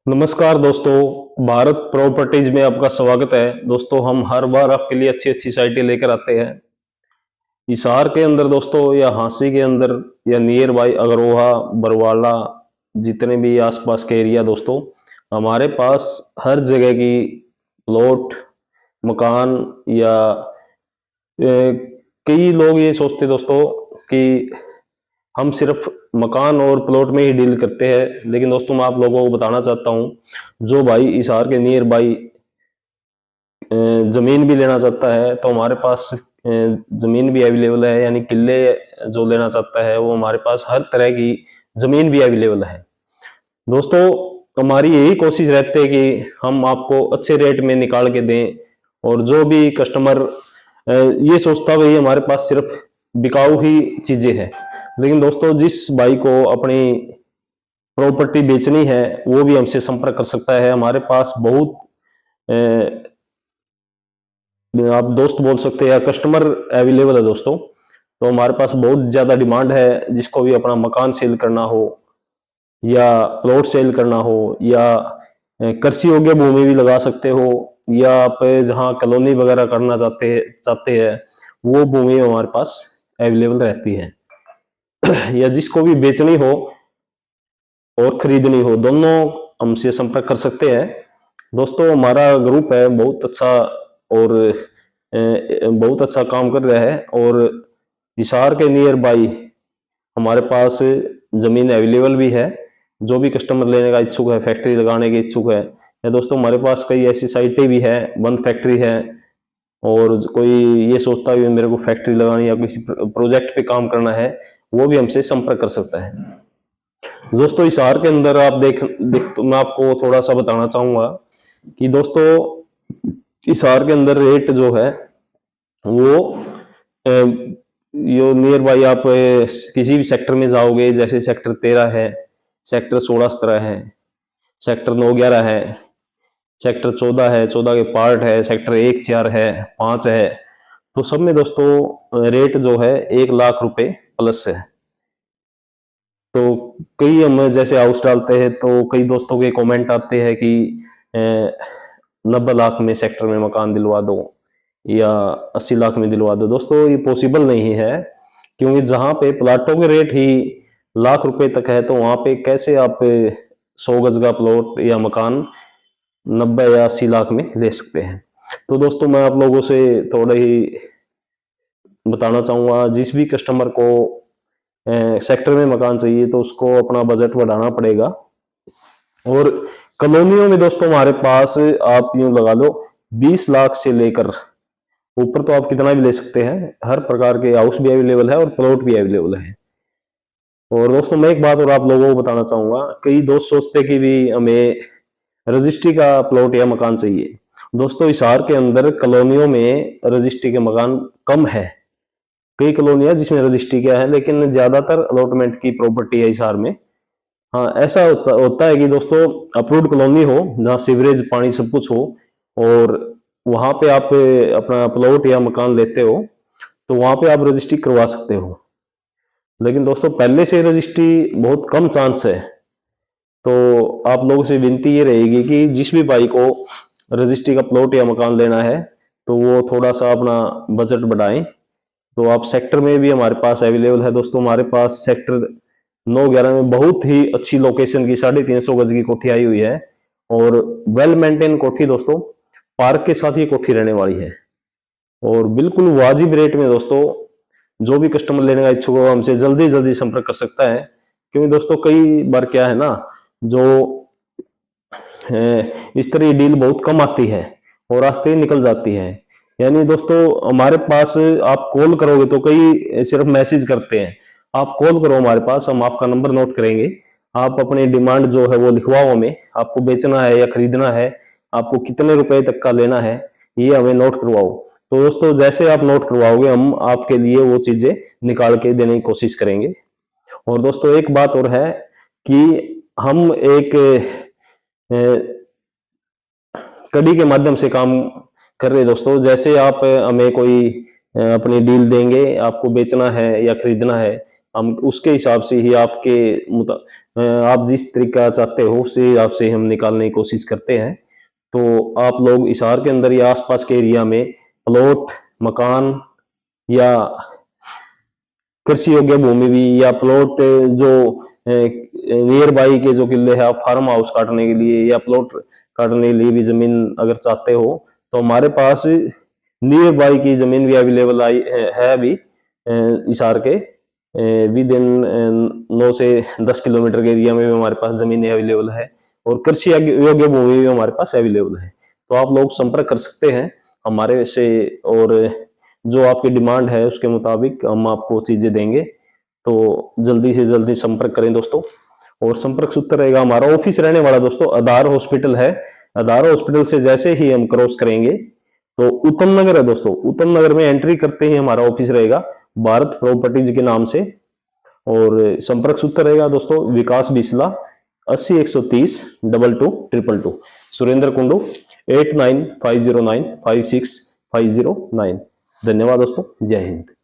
नमस्कार दोस्तों, भारत प्रॉपर्टीज में आपका स्वागत है। दोस्तों, हम हर बार आपके लिए अच्छी अच्छी साइटें लेकर आते हैं। हिसार के अंदर दोस्तों, या हांसी के अंदर, या नियर बाई अगरोहा, बरवाला, जितने भी आसपास के एरिया दोस्तों, हमारे पास हर जगह की प्लॉट, मकान या कई लोग ये सोचते दोस्तों कि हम सिर्फ मकान और प्लॉट में ही डील करते हैं। लेकिन दोस्तों, मैं आप लोगों को बताना चाहता हूँ, जो भाई हिसार के नियर बाई जमीन भी लेना चाहता है तो हमारे पास जमीन भी अवेलेबल है। यानी किले जो लेना चाहता है वो हमारे पास हर तरह की जमीन भी अवेलेबल है। दोस्तों, हमारी यही कोशिश रहती है कि हम आपको अच्छे रेट में निकाल के दें। और जो भी कस्टमर ये सोचता है भाई हमारे पास सिर्फ बिकाऊ ही चीजें हैं, लेकिन दोस्तों जिस भाई को अपनी प्रॉपर्टी बेचनी है वो भी हमसे संपर्क कर सकता है। हमारे पास बहुत आप दोस्त बोल सकते हैं या कस्टमर अवेलेबल है दोस्तों। तो हमारे पास बहुत ज्यादा डिमांड है, जिसको भी अपना मकान सेल करना हो या प्लॉट सेल करना हो या कृषि योग्य भूमि भी लगा सकते हो, या आप जहाँ कॉलोनी वगैरह करना चाहते हैं वो भूमि हमारे पास अवेलेबल रहती है। या जिसको भी बेचनी हो और खरीदनी हो, दोनों हमसे संपर्क कर सकते हैं। दोस्तों, हमारा ग्रुप है बहुत अच्छा और बहुत अच्छा काम कर रहा है। और हिसार के नियर बाई हमारे पास जमीन अवेलेबल भी है। जो भी कस्टमर लेने का इच्छुक है, फैक्ट्री लगाने के इच्छुक है, या दोस्तों हमारे पास कई ऐसी साइटें भी है, बंद फैक्ट्री है, और कोई ये सोचता है मेरे को फैक्ट्री लगानी या किसी प्रोजेक्ट पे काम करना है, वो भी हमसे संपर्क कर सकता है। दोस्तों, हिसार के अंदर आप देख तो मैं आपको थोड़ा सा बताना चाहूंगा कि दोस्तों हिसार के अंदर रेट जो है वो यो नियर बाई आप किसी भी सेक्टर में जाओगे, जैसे सेक्टर 13 है, सेक्टर 16-17 है, सेक्टर 9-11 है, सेक्टर 14 है, 14 के पार्ट है, सेक्टर 1-4 है, 5 है, तो सब में दोस्तों रेट जो है 1 लाख रुपए प्लस है। तो कई हम जैसे हाउस डालते हैं तो कई दोस्तों के कमेंट आते हैं कि 90 लाख में सेक्टर में मकान दिलवा दो या 80 लाख में दिलवा दो। दोस्तों, ये पॉसिबल नहीं है, क्योंकि जहां पे प्लाटों के रेट ही लाख रुपए तक है तो वहां पे कैसे आप 100 गज का प्लॉट या मकान 90 या 80 लाख में ले सकते हैं। तो दोस्तों, मैं आप लोगों से थोड़ा ही बताना चाहूंगा, जिस भी कस्टमर को सेक्टर में मकान चाहिए तो उसको अपना बजट बढ़ाना पड़ेगा। और कॉलोनियों में दोस्तों हमारे पास आप यूं लगा लो 20 लाख से लेकर ऊपर तो आप कितना भी ले सकते हैं। हर प्रकार के हाउस भी अवेलेबल है और प्लॉट भी अवेलेबल है। और दोस्तों, मैं एक बात और आप लोगों को बताना चाहूंगा, कई दोस्त सोचते कि भी हमें रजिस्ट्री का प्लॉट या मकान चाहिए। दोस्तों, हिसार के अंदर कॉलोनियों में रजिस्ट्री के मकान कम है। कई कॉलोनियां जिसमें रजिस्ट्री क्या है, लेकिन ज्यादातर अलॉटमेंट की प्रॉपर्टी है हिसार में। हाँ, ऐसा होता है कि दोस्तों अप्रूव्ड कॉलोनी हो जहाँ सीवरेज पानी सब कुछ हो, और वहां पे आप अपना प्लॉट या मकान लेते हो तो वहां पे आप रजिस्ट्री करवा सकते हो। लेकिन दोस्तों पहले से रजिस्ट्री बहुत कम चांस है। तो आप लोगों से विनती ये रहेगी कि जिस भी भाई को रजिस्ट्री का प्लॉट या मकान लेना है तो वो थोड़ा सा अपना बजट बढ़ाएं। तो आप सेक्टर में भी हमारे पास अवेलेबल है। दोस्तों, हमारे पास सेक्टर 9-11 में बहुत ही अच्छी लोकेशन की 350 गज की कोठी आई हुई है, और वेल मेंटेन कोठी दोस्तों, पार्क के साथ ये कोठी रहने वाली है, और बिल्कुल वाजिब रेट में। दोस्तों, जो भी कस्टमर लेने का इच्छुक हो हमसे जल्दी जल्दी संपर्क कर सकता है। क्योंकि दोस्तों कई बार क्या है ना, जो इस तरह डील बहुत कम आती है और आते ही निकल जाती है। यानी दोस्तों हमारे पास आप कॉल करोगे तो कई सिर्फ मैसेज करते हैं, आप कॉल करो हमारे पास, हम आपका नंबर नोट करेंगे। आप अपनी डिमांड जो है वो लिखवाओ हमें, आपको बेचना है या खरीदना है, आपको कितने रुपए तक का लेना है, ये हमें नोट करवाओ। तो दोस्तों जैसे आप नोट करवाओगे हम आपके लिए वो चीजें निकाल के देने की कोशिश करेंगे। और दोस्तों एक बात और है कि हम एक कड़ी के माध्यम से काम कर रहे हैं। दोस्तों, जैसे आप हमें कोई अपनी डील देंगे, आपको बेचना है या खरीदना है, हम उसके हिसाब से ही आप जिस तरीका चाहते हो उसे हिसाब से हम निकालने की कोशिश करते हैं। तो आप लोग हिसार के अंदर या आसपास के एरिया में प्लॉट, मकान या कृषि योग्य भूमि भी या प्लॉट जो नियर बाई के जो किले है, आप फार्म हाउस काटने के लिए या प्लॉट काटने के लिए भी जमीन अगर चाहते हो तो हमारे पास नियर बाई की जमीन भी अवेलेबल है अभी हिसार के विद इन 9 से 10 किलोमीटर के एरिया में भी हमारे पास जमीनें अवेलेबल है और कृषि योग्य भूमि भी हमारे पास अवेलेबल है। तो आप लोग संपर्क कर सकते हैं हमारे से और जो आपकी डिमांड है उसके मुताबिक हम आपको चीजें देंगे। तो जल्दी से जल्दी संपर्क करें दोस्तों। और संपर्क सूत्र रहेगा हमारा ऑफिस रहने वाला दोस्तों आधार हॉस्पिटल है। आधार हॉस्पिटल से जैसे ही हम क्रॉस करेंगे तो उत्तम नगर है दोस्तों, उत्तम नगर में एंट्री करते ही हमारा ऑफिस रहेगा भारत प्रॉपर्टीज के नाम से। और संपर्क सूत्र रहेगा दोस्तों विकास बिस्ला 80 130 22 222, सुरेंद्र कुंडू 8950956509। धन्यवाद दोस्तों, जय हिंद।